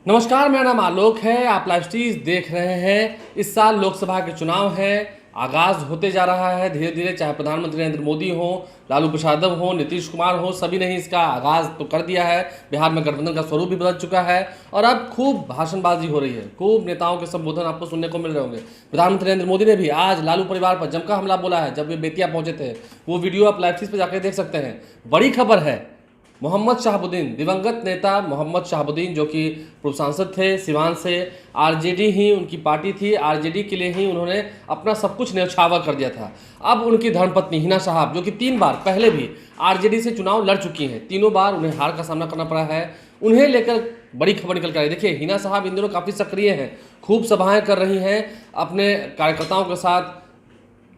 नमस्कार, मेरा नाम आलोक है। आप लाइव स्ट्रीज देख रहे हैं। इस साल लोकसभा के चुनाव है, आगाज होते जा रहा है धीरे धीरे। चाहे प्रधानमंत्री नरेंद्र मोदी हो, लालू प्रसाद हो, नीतीश कुमार हो, सभी ने ही इसका आगाज तो कर दिया है। बिहार में गठबंधन का स्वरूप भी बदल चुका है और अब खूब भाषणबाजी हो रही है, खूब नेताओं के संबोधन आपको सुनने को मिल रहे होंगे। प्रधानमंत्री नरेंद्र मोदी ने भी आज लालू परिवार पर जमकर हमला बोला है जब वे बेतिया पहुंचे थे। वो वीडियो आप लाइव स्ट्रीज पर जाकर देख सकते हैं। बड़ी खबर है, मोहम्मद शहाबुद्दीन, दिवंगत नेता मोहम्मद शहाबुद्दीन जो कि पूर्व सांसद थे सिवान से, आरजेडी ही उनकी पार्टी थी, आरजेडी के लिए ही उन्होंने अपना सब कुछ न्यौछावर कर दिया था। अब उनकी धर्मपत्नी हिना साहब जो कि 3 बार पहले भी आरजेडी से चुनाव लड़ चुकी हैं, तीनों बार उन्हें हार का सामना करना पड़ा है, उन्हें लेकर बड़ी खबर निकल कर आई। देखिए, हिना साहब इन दिनों काफ़ी सक्रिय हैं, खूब सभाएँ कर रही हैं अपने कार्यकर्ताओं के साथ,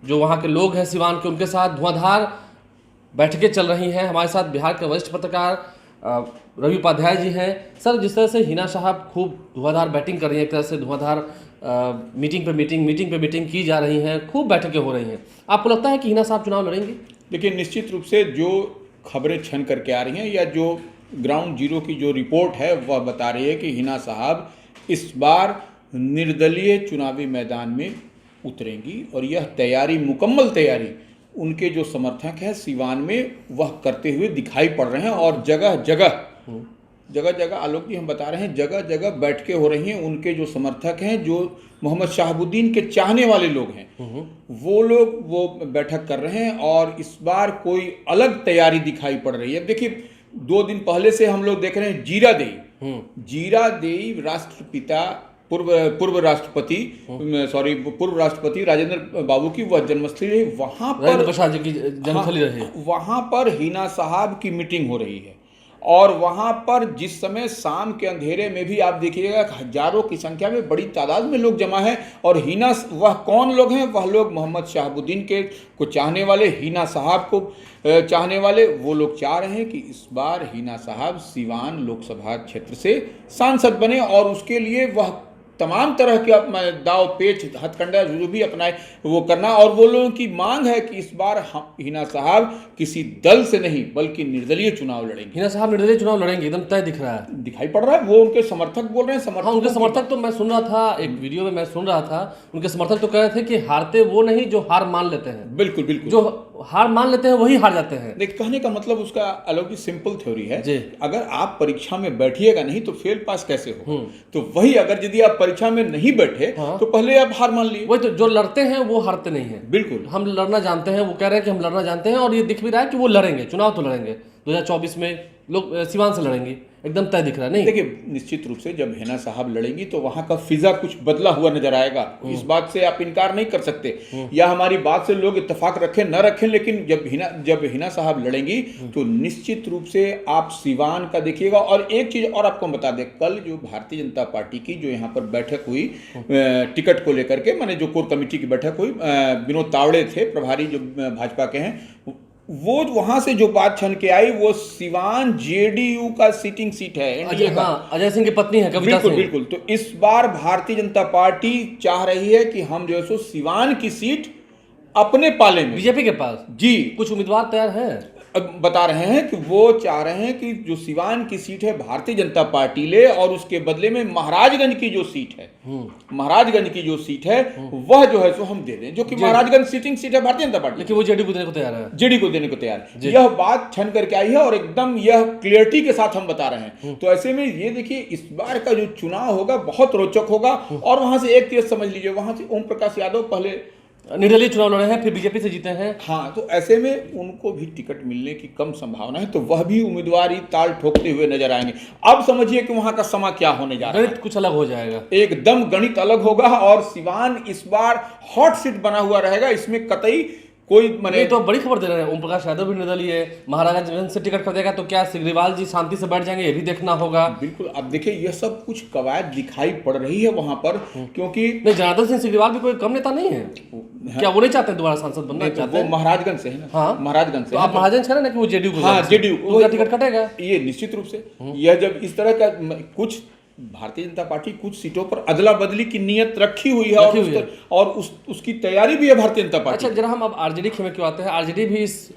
जो वहाँ के लोग हैं सिवान के, उनके साथ धुआंधार बैठकें चल रही हैं। हमारे साथ बिहार के वरिष्ठ पत्रकार रवि उपाध्याय जी हैं। सर, जिस तरह से हिना साहब खूब धुआंधार बैटिंग कर रही हैं, एक तरह से धुआंधार मीटिंग पे मीटिंग की जा रही हैं, खूब बैठकें हो रही हैं, आपको लगता है कि हिना साहब चुनाव लड़ेंगी? देखिए, निश्चित रूप से जो खबरें छन करके आ रही हैं या जो ग्राउंड जीरो की जो रिपोर्ट है वह बता रही है कि हिना साहब इस बार निर्दलीय चुनावी मैदान में उतरेंगी और यह तैयारी, मुकम्मल तैयारी उनके जो समर्थक हैं सिवान में वह करते हुए दिखाई पड़ रहे हैं। और जगह जगह आलोक जी हम बता रहे हैं, जगह जगह बैठकें हो रही हैं। उनके जो समर्थक हैं, जो मोहम्मद शहाबुद्दीन के चाहने वाले लोग हैं, वो लोग वो बैठक कर रहे हैं और इस बार कोई अलग तैयारी दिखाई पड़ रही है। देखिए, 2 दिन पहले से हम लोग देख रहे हैं जीरादेई राष्ट्रपिता पूर्व राष्ट्रपति राजेंद्र बाबू की वह जन्मस्थली है। वहां पर प्रसाद जी की जन्मस्थली रही है। वहां पर हिना साहब की मीटिंग हो रही है और वहां पर जिस समय शाम के अंधेरे में भी आप देखिएगा हजारों की संख्या में, बड़ी तादाद में लोग जमा है। और हिना, वह कौन लोग हैं? वह लोग मोहम्मद शहाबुद्दीन के को चाहने वाले, हिना साहब को चाहने वाले, वो लोग चाह रहे हैं कि इस बार हिना साहब सिवान लोकसभा क्षेत्र से सांसद बने और उसके लिए वह तमाम तरह के दाव पेच हथकंडा जो भी अपनाए वो करना। और वो लोगों की मांग है कि इस बार हिना साहब किसी दल से नहीं बल्कि निर्दलीय चुनाव लड़ेंगे। हिना साहब निर्दलीय चुनाव लड़ेंगे, एकदम तय दिख रहा है, दिखाई पड़ रहा है। वो उनके समर्थक बोल रहे हैं। उनके समर्थक तो मैं सुन रहा था, एक वीडियो में मैं सुन रहा था, उनके समर्थक तो कह रहे थे कि हारते वो नहीं जो हार मान लेते हैं। बिल्कुल, जो हार मान लेते हैं वही हार जाते हैं। देख, कहने का मतलब उसका अलग ही सिंपल थ्योरी है जी। अगर आप परीक्षा में बैठिएगा नहीं तो फेल पास कैसे हो? तो वही, अगर यदि आप परीक्षा में नहीं बैठे तो पहले आप हार मान लिए। वही तो, जो लड़ते हैं वो हारते नहीं है। बिल्कुल, हम लड़ना जानते हैं, वो कह रहे हैं कि हम लड़ना जानते हैं और ये दिख भी रहा है कि वो लड़ेंगे, चुनाव तो लड़ेंगे। 2024 में लोग सिवान से लड़ेंगे, एकदम तय दिख रहा है। नहीं, देखिए, निश्चित रूप से जब हिना साहब लड़ेंगी तो वहां का फिजा कुछ बदला हुआ नजर आएगा। इस बात से आप इनकार नहीं कर सकते, या हमारी बात से लोग इत्तेफाक रखें न रखें, लेकिन जब हिना साहब लड़ेंगी तो निश्चित रूप से आप सिवान का देखिएगा। और एक चीज और आपको बता दें, कल जो भारतीय जनता पार्टी की जो यहाँ पर बैठक हुई टिकट को लेकर के, माने जो कोर कमेटी की बैठक हुई, विनोद तावड़े थे प्रभारी जो भाजपा के हैं, वो वहां से जो बात छन के आई वो सिवान जेडीयू का सीटिंग सीट है, एनडीए का। अजय सिंह की पत्नी है कविता सिंह। बिल्कुल। तो इस बार भारतीय जनता पार्टी चाह रही है कि हम जो है सो सिवान की सीट अपने पाले में, बीजेपी के पास जी कुछ उम्मीदवार तैयार हैं। बता रहे हैं कि वो चाह रहे हैं कि जो सिवान की सीट है भारतीय जनता पार्टी ले और उसके बदले में महाराजगंज की जो सीट है, वह जो है सो हम दे दें, जो कि महाराजगंज सीटिंग सीट है भारतीय जनता पार्टी, लेकिन वो जेडीयू को देने को तैयार है। जेडी को देने को तैयार है। यह बात छन करके आई है और एकदम यह क्लियरिटी के साथ हम बता रहे हैं। तो ऐसे में ये देखिए, इस बार का जो चुनाव होगा बहुत रोचक होगा। और वहां से एक चीज समझ लीजिए, वहां से ओम प्रकाश यादव पहले निर्दलीय चुनाव लड़े हैं, फिर बीजेपी से जीते हैं। हाँ, तो ऐसे में उनको भी टिकट मिलने की कम संभावना है, तो वह भी उम्मीदवारी ताल ठोकते हुए नजर आएंगे। अब समझिए कि वहां का समा क्या होने जा रहा है। गणित कुछ अलग हो जाएगा, एकदम गणित अलग होगा और सिवान इस बार हॉट सीट बना हुआ रहेगा, इसमें कतई कोई मने। तो बड़ी खबर दे रहे हैं, ओम प्रकाश यादव भी निर्दलीय है, महाराजगंज से टिकट कर देगा, तो क्या सिग्रीवाल जी शांति से बैठ जाएंगे, ये भी देखना होगा। बिल्कुल, अब देखिए यह सब कुछ कवायद दिखाई पड़ रही है वहां पर, क्योंकि नहीं, जनार्दन सिंह सिग्रीवाल भी कोई कम नेता नहीं है। क्या वो नहीं चाहते दोबारा सांसद बनना? चाहते वो महाराजगंज से है ना। हाँ, महाराजगंज से। तो आप महाराजगंज है ना कि वो जेडीयू को? हाँ, जेडीयू उनका टिकट कटेगा। ये निश्चित रूप से, यह जब इस तरह का कुछ भारतीय जनता पार्टी कुछ सीटों पर अदला बदली की नीयत रखी हुई है और उसकी तैयारी भी है भारतीय जनता पार्टी। अच्छा, जरा हम अब आरजेडी खेमे क्यों आते हैं। आरजेडी भी इस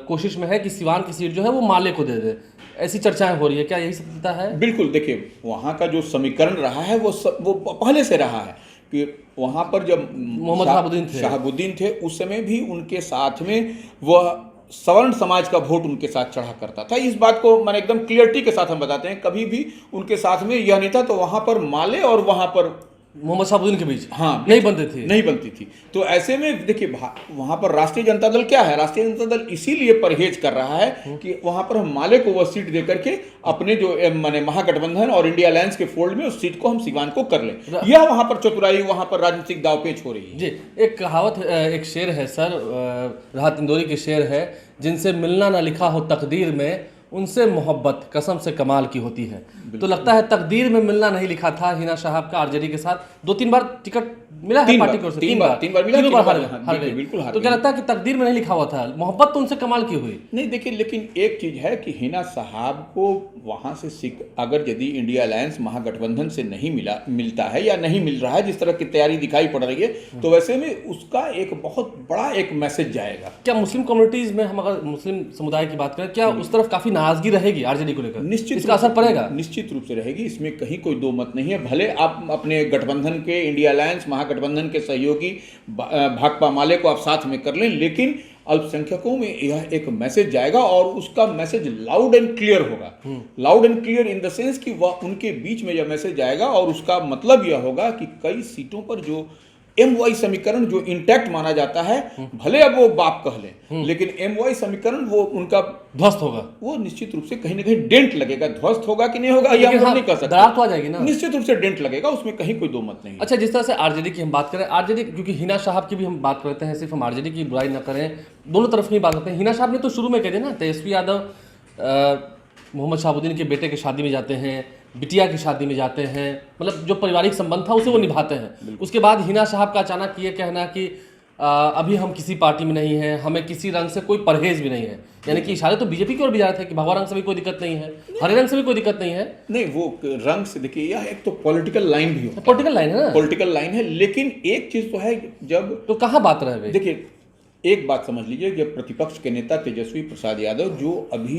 कोशिश में है कि सिवान की सीट जो है वो माले को दे दे, ऐसी चर्चाएं हो रही है, क्या यही सत्यता है? बिल्कुल, देखिए वहाँ का जो समीकरण रहा है वो पहले से रहा है कि वहाँ पर जब मोहम्मद शहाबुद्दीन थे उस समय भी उनके साथ में वह सवर्ण समाज का वोट उनके साथ चढ़ा करता था। इस बात को मैंने एकदम क्लियरिटी के साथ हम बताते हैं, कभी भी उनके साथ में यह नहीं था। तो वहाँ पर माले और वहाँ पर मोहम्मद शहाबुद्दीन के बीच हाँ नहीं बनती थी। तो ऐसे में देखिए वहाँ पर राष्ट्रीय जनता दल क्या है, राष्ट्रीय जनता दल इसीलिए परहेज कर रहा है कि वहाँ पर हम माले को वह सीट दे करके अपने जो माने महागठबंधन और इंडिया अलायंस के फोल्ड में उस सीट को हम सिवान को कर लें। यह वहाँ पर चतुराई, वहाँ पर राजनीतिक दावपेच हो रही है। जी, एक कहावत, एक शेर है सर, राहत इंदौरी के शेर है, जिनसे मिलना ना लिखा हो तकदीर में, उनसे मोहब्बत कसम से कमाल की होती है। तो लगता है तकदीर में मिलना नहीं लिखा था हिना साहब का आरजेडी के साथ। 2-3 बार टिकट मिला है पार्टी की ओर से, तीन बार मिला, तीनों बार हार गए। बिल्कुल हार तो क्या लगता है कि तकदीर में नहीं लिखा हुआ था, मोहब्बत तो उनसे कमाल की हुई? नहीं देखिए, लेकिन एक चीज है कि हिना साहब को वहां से अगर यदि इंडिया अलायंस महागठबंधन से नहीं मिलता है या नहीं मिल रहा है, जिस तरह की तैयारी दिखाई पड़ रही है, तो वैसे में उसका एक बहुत बड़ा एक मैसेज जाएगा। क्या मुस्लिम कम्युनिटीज में, हम अगर मुस्लिम समुदाय की बात करें, क्या उस तरफ काफी नाराजगी रहेगी आरजेडी को लेकर? निश्चित इसका असर पड़ेगा, निश्चित रूप से रहेगी, इसमें कहीं कोई दो मत नहीं है। भले आप अपने गठबंधन के, इंडिया अलायंस महागठबंधन के सहयोगी भाकपा माले को आप साथ में कर लें, लेकिन अल्पसंख्यकों में यह एक मैसेज जाएगा और उसका मैसेज लाउड एंड क्लियर होगा। Loud and clear in the sense कि वह उनके बीच में यह मैसेज जाएगा और उसका मतलब यह होगा कि कई सीटों पर जो MY समीकरण जो इंटैक्ट माना जाता है, भले अब वो बाप कह लें, लेकिन MY समीकरण वो उनका ध्वस्त होगा। वो निश्चित रूप से कहीं ना कहीं डेंट लगेगा। ध्वस्त होगा कि नहीं होगा यह हम नहीं कह सकते, दरार तो आ जाएगी ना, निश्चित रूप से डेंट लगेगा, उसमें कहीं कोई दो मत नहीं। अच्छा, जिस तरह से आरजेडी की हम बात करें, आरजेडी क्योंकि हिना साहब की भी हम बात करते हैं, सिर्फ हम आरजेडी की बुराई ना करें, दोनों तरफ की बात करते हैं। हिना साहब ने तो शुरू में कह दिया ना, तेजस्वी यादव मोहम्मद शहाबुद्दीन के बेटे की शादी में जाते हैं, बिटिया की शादी में जाते हैं, मतलब जो पारिवारिक संबंध था उसे वो निभाते हैं। उसके बाद हिना साहब का अचानक ये कहना कि अभी हम किसी पार्टी में नहीं हैं, हमें किसी रंग से कोई परहेज भी नहीं है, यानी कि इशारे तो बीजेपी की ओर भी जा रहे थे कि भगवा रंग से भी कोई दिक्कत नहीं है, हरे रंग से भी कोई दिक्कत नहीं है। नहीं, वो रंग से देखिए, यह एक तो पॉलिटिकल लाइन भी होता है, पॉलिटिकल लाइन है ना, पॉलिटिकल लाइन है, लेकिन एक चीज तो है, जब तो कहाँ बात रहे भाई। देखिए एक बात समझ लीजिए, जब प्रतिपक्ष के नेता तेजस्वी प्रसाद यादव जो अभी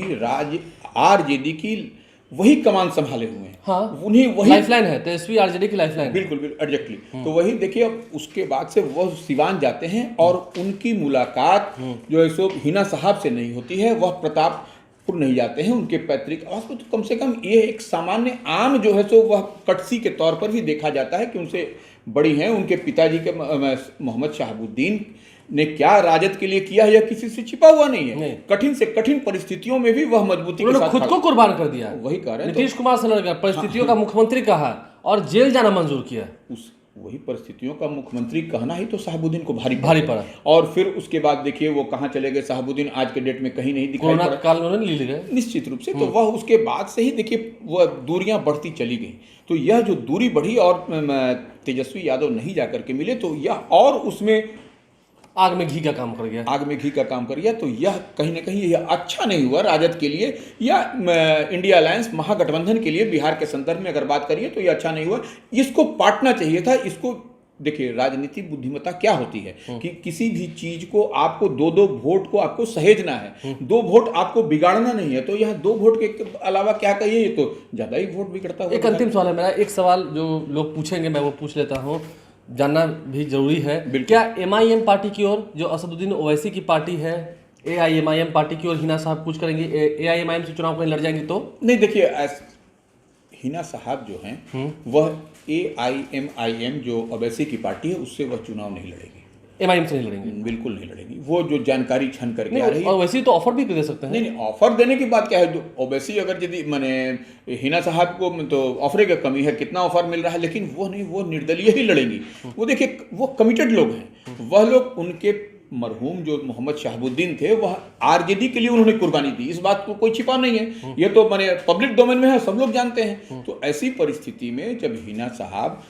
आरजेडी की वही कमान संभाले हुए हैं, हाँ, उन्हीं वही लाइफलाइन है, तेजस्वी आरजेडी की लाइफलाइन। बिल्कुल बिल्कुल एग्जैक्टली। तो वही देखिए, अब उसके बाद से वह सिवान जाते हैं और उनकी मुलाकात जो है सो हिना साहब से नहीं होती है, वह प्रतापपुर नहीं जाते हैं, उनके पैतृक आवास में। तो कम से कम ये एक सामान्य आम जो है सो वह कटसी के तौर पर भी देखा जाता है कि उनसे बड़ी हैं, उनके पिताजी के मोहम्मद शहाबुद्दीन ने क्या राजद के लिए किया है, यह किसी से छिपा हुआ नहीं है। कठिन से कठिन परिस्थितियों में भी वह मजबूती के साथ खुद को कुर्बान कर दिया। वही कह रहे हैं, नीतीश कुमार से लड़ गया, परिस्थितियों का मुख्यमंत्री कहा और जेल जाना मंजूर किया। उस वही परिस्थितियों का मुख्यमंत्री कहना ही तो शहाबुद्दीन को भारी पड़ा। और फिर उसके बाद देखिए वो कहाँ चले गए शहाबुद्दीन, आज के डेट में कहीं नहीं दिखाई पड़ा, काल में ले गए निश्चित रूप से। तो वह उसके बाद से ही देखिए वह दूरियां बढ़ती चली गई। तो यह जो दूरी बढ़ी और तेजस्वी यादव नहीं जाकर के मिले, तो यह और उसमें आग में घी का काम कर गया, आग में घी का काम कर गया। तो यह कहीं ना कहीं यह अच्छा नहीं हुआ राजद के लिए या इंडिया अलायंस महागठबंधन के लिए। बिहार के संदर्भ में अगर बात करिए तो यह अच्छा नहीं हुआ, इसको पाटना चाहिए था। इसको देखिए, राजनीतिक बुद्धिमत्ता क्या होती है कि किसी भी चीज को आपको दो वोट को आपको सहेजना है, 2 वोट आपको बिगाड़ना नहीं है। तो यह 2 वोट के अलावा क्या कहिए, ये तो ज्यादा ही वोट बिगड़ता हुआ। एक अंतिम सवाल है मेरा, एक सवाल जो लोग पूछेंगे मैं वो पूछ लेता हूँ, जानना भी जरूरी है। क्या MIM पार्टी की ओर, जो असदुद्दीन ओवैसी की पार्टी है, AIMIM पार्टी की ओर हिना साहब कुछ करेंगे, AIMIM से चुनाव कहीं लड़ जाएंगे? तो नहीं, देखिए हिना साहब जो हैं वह AIMIM जो ओवैसी की पार्टी है उससे वह चुनाव नहीं लड़ेगी, MIM से नहीं लड़ेंगे, बिल्कुल नहीं लड़ेंगी। वो जो जानकारी छन करके आ रही है, और वैसे तो ऑफर भी दे सकते हैं। नहीं, ऑफर देने की बात क्या है, जो ओवैसी अगर यदि माने हिना साहब को तो ऑफर की कमी है, कितना ऑफर मिल रहा है, लेकिन वो नहीं, वो निर्दलीय ही लड़ेंगी। वो देखिए, वो कमिटेड लोग हैं, वह लोग, उनके मरहूम जो मोहम्मद शहाबुद्दीन थे वह आरजेडी के लिए उन्होंने कुर्बानी दी, इस बात को कोई छिपा नहीं है, ये तो माने पब्लिक डोमेन में है, सब लोग जानते हैं। तो ऐसी परिस्थिति में जब हिना साहब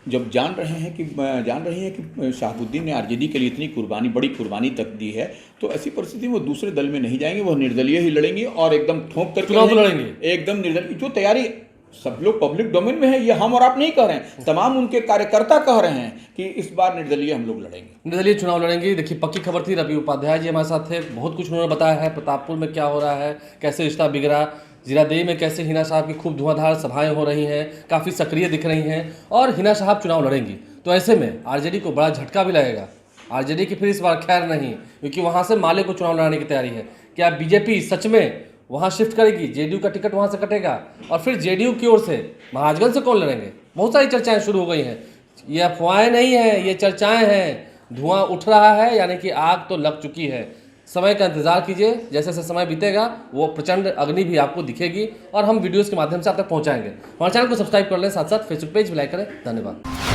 जब जान रहे हैं कि शहाबुद्दीन ने आरजेडी के लिए इतनी कुर्बानी, बड़ी कुर्बानी तक दी है, तो ऐसी परिस्थिति में वो दूसरे दल में नहीं जाएंगे, वो निर्दलीय ही लड़ेंगे और एकदम ठोक कर चुनाव लड़ेंगे, एकदम निर्दलीय। जो तैयारी सब लोग पब्लिक डोमेन में है, ये हम और आप नहीं कह रहे हैं, तमाम उनके कार्यकर्ता कह रहे हैं कि इस बार निर्दलीय हम लोग लड़ेंगे। निर्दलीय चुनाव लड़ेंगे। देखिए पक्की खबर थी, रवि उपाध्याय जी हमारे साथ थे, बहुत कुछ उन्होंने बताया है, प्रतापपुर में क्या हो रहा है, कैसे रिश्ता बिगड़ा, जीरादेई में कैसे हिना साहब की खूब धुआंधार सभाएं हो रही हैं, काफ़ी सक्रिय दिख रही हैं और हिना साहब चुनाव लड़ेंगी। तो ऐसे में आरजेडी को बड़ा झटका भी लगेगा। आरजेडी की फिर इस बार खैर नहीं, क्योंकि वहाँ से माले को चुनाव लड़ाने की तैयारी है। क्या बीजेपी सच में वहाँ शिफ्ट करेगी, जेडीयू का टिकट वहाँ से कटेगा और फिर जेडीयू की ओर से महाराजगंज से कौन लड़ेंगे? बहुत सारी चर्चाएं शुरू हो गई हैं। ये अफवाहें नहीं हैं, ये चर्चाएं हैं। धुआं उठ रहा है, यानी कि आग तो लग चुकी है। समय का इंतजार कीजिए, जैसे जैसे समय बीतेगा वो प्रचंड अग्नि भी आपको दिखेगी और हम वीडियोस के माध्यम से आप तक पहुंचाएंगे। हमारे चैनल को सब्सक्राइब कर लें, साथ साथ फेसबुक पेज भी लाइक करें। धन्यवाद।